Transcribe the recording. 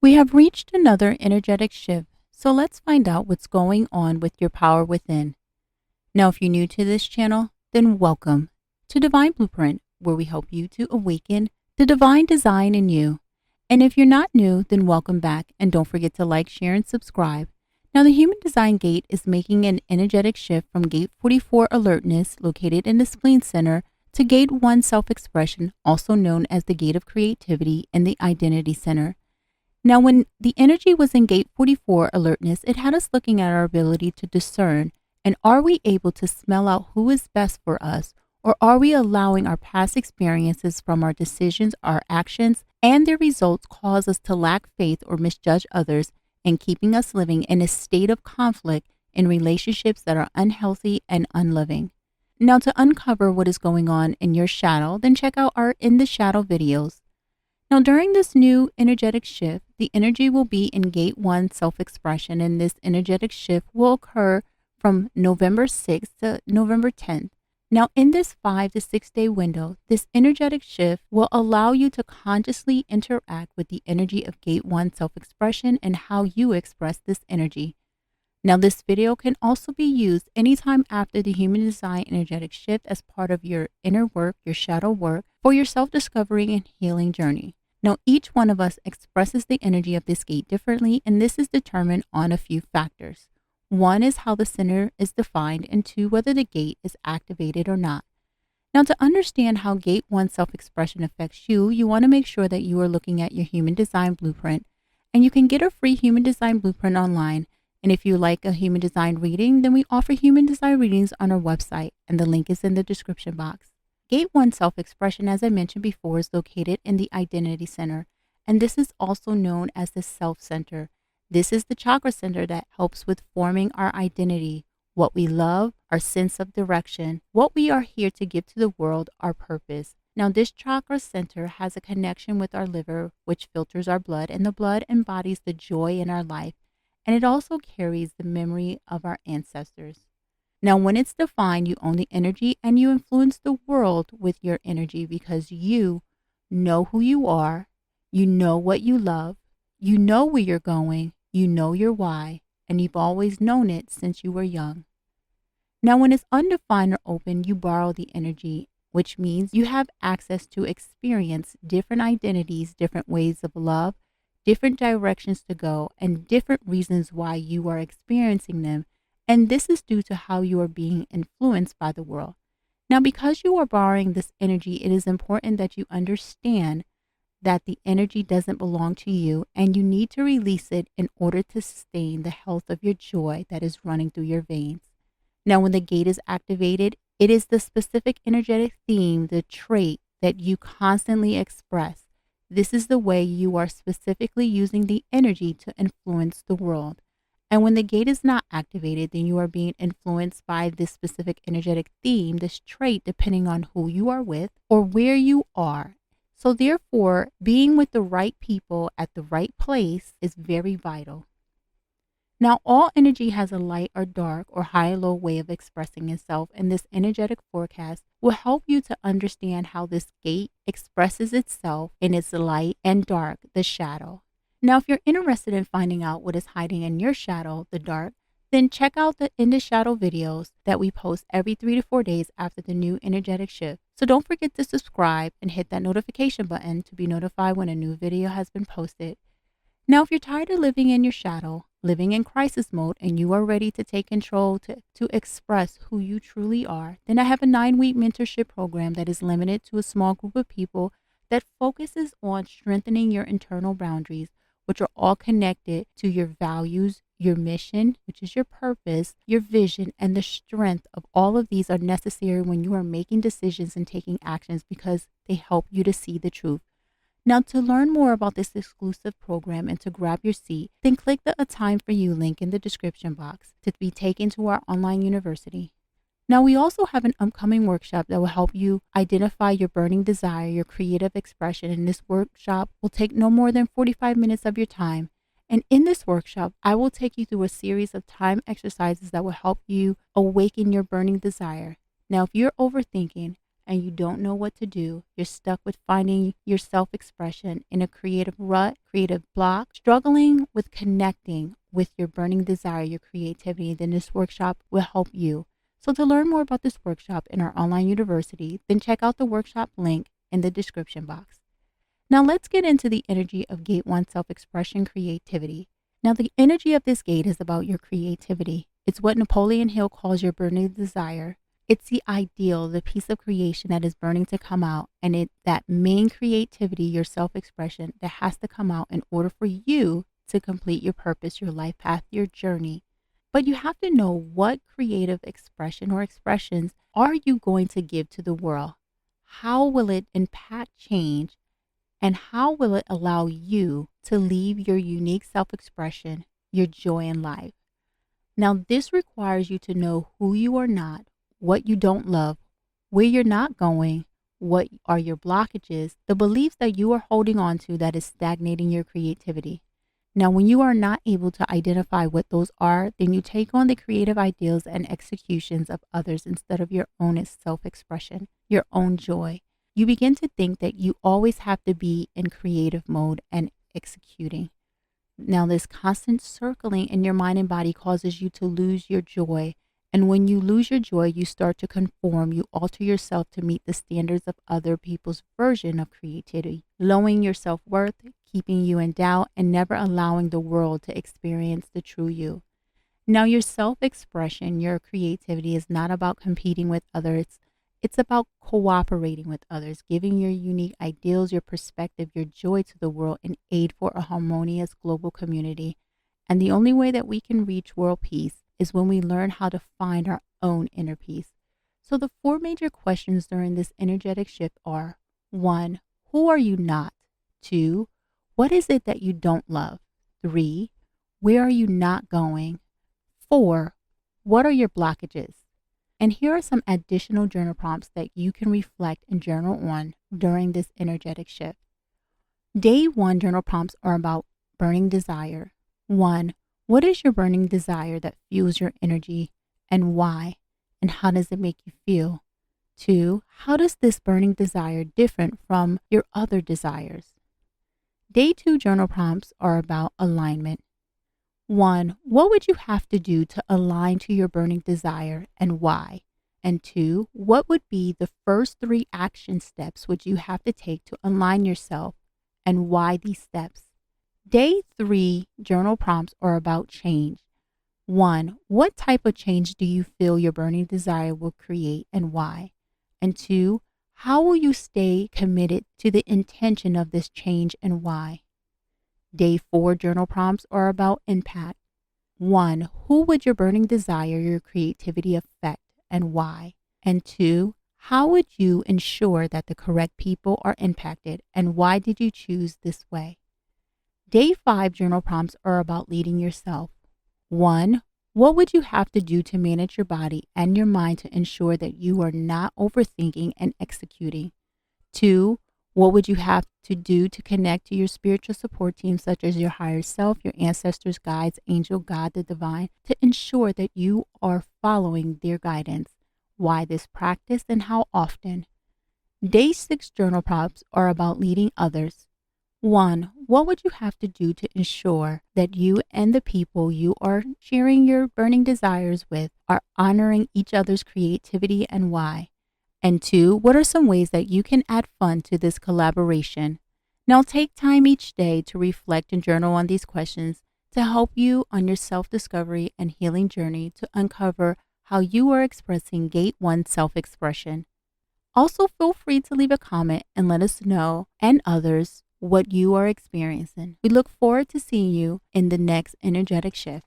We have reached another energetic shift, so let's find out what's going on with your power within. Now, if you're new to this channel, then welcome to Dvn Bluprnt, where we help you to awaken the divine design in you. And if you're not new, then welcome back, and don't forget to like, share, and subscribe. Now, the Human Design Gate is making an energetic shift from Gate 44 Alertness, located in the Spleen Center, to Gate 1 Self-Expression, also known as the Gate of Creativity and the Identity Center. Now, when the energy was in Gate 44 Alertness, it had us looking at our ability to discern, and are we able to smell out who is best for us, or are we allowing our past experiences from our decisions, our actions, and their results cause us to lack faith or misjudge others, and keeping us living in a state of conflict in relationships that are unhealthy and unloving? Now, to uncover what is going on in your shadow, then check out our In the Shadow videos. Now, during this new energetic shift, the energy will be in Gate 1 Self-Expression, and this energetic shift will occur from November 6th to November 10th. Now, in this 5 to 6 day window, this energetic shift will allow you to consciously interact with the energy of Gate 1 Self-Expression and how you express this energy. Now, this video can also be used anytime after the Human Design energetic shift as part of your inner work, your shadow work, for your self-discovery and healing journey. Now, each one of us expresses the energy of this gate differently, and this is determined on a few factors. One is how the center is defined, and two, whether the gate is activated or not. Now, to understand how Gate 1 Self-Expression affects you, you want to make sure that you are looking at your Human Design Blueprint, and you can get a free Human Design Blueprint online. And if you like a Human Design reading, then we offer Human Design readings on our website, and the link is in the description box. Gate 1 Self-Expression, as I mentioned before, is located in the Identity Center, and this is also known as the Self Center. This is the chakra center that helps with forming our identity, what we love, our sense of direction, what we are here to give to the world, our purpose. Now, this chakra center has a connection with our liver, which filters our blood, and the blood embodies the joy in our life, and it also carries the memory of our ancestors. Now, when it's defined, you own the energy and you influence the world with your energy because you know who you are, you know what you love, you know where you're going, you know your why, and you've always known it since you were young. Now, when it's undefined or open, you borrow the energy, which means you have access to experience different identities, different ways of love, different directions to go, and different reasons why you are experiencing them. And this is due to how you are being influenced by the world. Now, because you are borrowing this energy, it is important that you understand that the energy doesn't belong to you, and you need to release it in order to sustain the health of your joy that is running through your veins. Now, when the gate is activated, it is the specific energetic theme, the trait that you constantly express. This is the way you are specifically using the energy to influence the world. And when the gate is not activated, then you are being influenced by this specific energetic theme, this trait, depending on who you are with or where you are. So therefore, being with the right people at the right place is very vital. Now, all energy has a light or dark or high or low way of expressing itself, and this energetic forecast will help you to understand how this gate expresses itself in its light and dark, the shadow. Now, if you're interested in finding out what is hiding in your shadow, the dark, then check out the In the Shadow videos that we post every 3 to 4 days after the new energetic shift. So don't forget to subscribe and hit that notification button to be notified when a new video has been posted. Now, if you're tired of living in your shadow, living in crisis mode, and you are ready to take control to express who you truly are, then I have a 9-week mentorship program that is limited to a small group of people that focuses on strengthening your internal boundaries, which are all connected to your values, your mission, which is your purpose, your vision, and the strength of all of these are necessary when you are making decisions and taking actions because they help you to see the truth. Now, to learn more about this exclusive program and to grab your seat, then click the A Time For You link in the description box to be taken to our online university. Now, we also have an upcoming workshop that will help you identify your burning desire, your creative expression, and this workshop will take no more than 45 minutes of your time. And in this workshop, I will take you through a series of time exercises that will help you awaken your burning desire. Now, if you're overthinking, and you don't know what to do, you're stuck with finding your self-expression in a creative rut, creative block, struggling with connecting with your burning desire, your creativity, then this workshop will help you. So to learn more about this workshop in our online university, then check out the workshop link in the description box. Now let's get into the energy of Gate 1 self-expression creativity. Now the energy of this gate is about your creativity. It's what Napoleon Hill calls your burning desire. It's the ideal, the piece of creation that is burning to come out, and it's that main creativity, your self-expression, that has to come out in order for you to complete your purpose, your life path, your journey. But you have to know what creative expression or expressions are you going to give to the world? How will it impact change? And how will it allow you to leave your unique self-expression, your joy in life? Now, this requires you to know who you are not, what you don't love, where you're not going, what are your blockages, the beliefs that you are holding on to that is stagnating your creativity. Now, when you are not able to identify what those are, then you take on the creative ideals and executions of others instead of your own self-expression, your own joy. You begin to think that you always have to be in creative mode and executing. Now, this constant circling in your mind and body causes you to lose your joy. And when you lose your joy, you start to conform. You alter yourself to meet the standards of other people's version of creativity, lowering your self-worth, keeping you in doubt, and never allowing the world to experience the true you. Now, your self-expression, your creativity is not about competing with others. It's about cooperating with others, giving your unique ideals, your perspective, your joy to the world in aid for a harmonious global community. And the only way that we can reach world peace is when we learn how to find our own inner peace. So the 4 major questions during this energetic shift are: 1, who are you not? 2, what is it that you don't love? 3, where are you not going? 4, what are your blockages? And here are some additional journal prompts that you can reflect and journal on during this energetic shift. Day 1 journal prompts are about burning desire. 1, what is your burning desire that fuels your energy and why? And how does it make you feel? 2, how does this burning desire different from your other desires? Day 2 journal prompts are about alignment. 1, what would you have to do to align to your burning desire and why? And 2, what would be the first 3 action steps which you have to take to align yourself and why these steps? Day 3 journal prompts are about change. 1, what type of change do you feel your burning desire will create and why? And 2, how will you stay committed to the intention of this change and why? Day 4 journal prompts are about impact. 1, who would your burning desire, your creativity affect and why? And 2, how would you ensure that the correct people are impacted and why did you choose this way? Day 5 journal prompts are about leading yourself. 1, what would you have to do to manage your body and your mind to ensure that you are not overthinking and executing? 2, what would you have to do to connect to your spiritual support team, such as your higher self, your ancestors, guides, angel, God, the divine, to ensure that you are following their guidance? Why this practice and how often? Day 6 journal prompts are about leading others. 1, what would you have to do to ensure that you and the people you are sharing your burning desires with are honoring each other's creativity and why? And 2, what are some ways that you can add fun to this collaboration? Now take time each day to reflect and journal on these questions to help you on your self-discovery and healing journey to uncover how you are expressing Gate 1 self-expression. Also feel free to leave a comment and let us know and others what you are experiencing. We look forward to seeing you in the next energetic shift.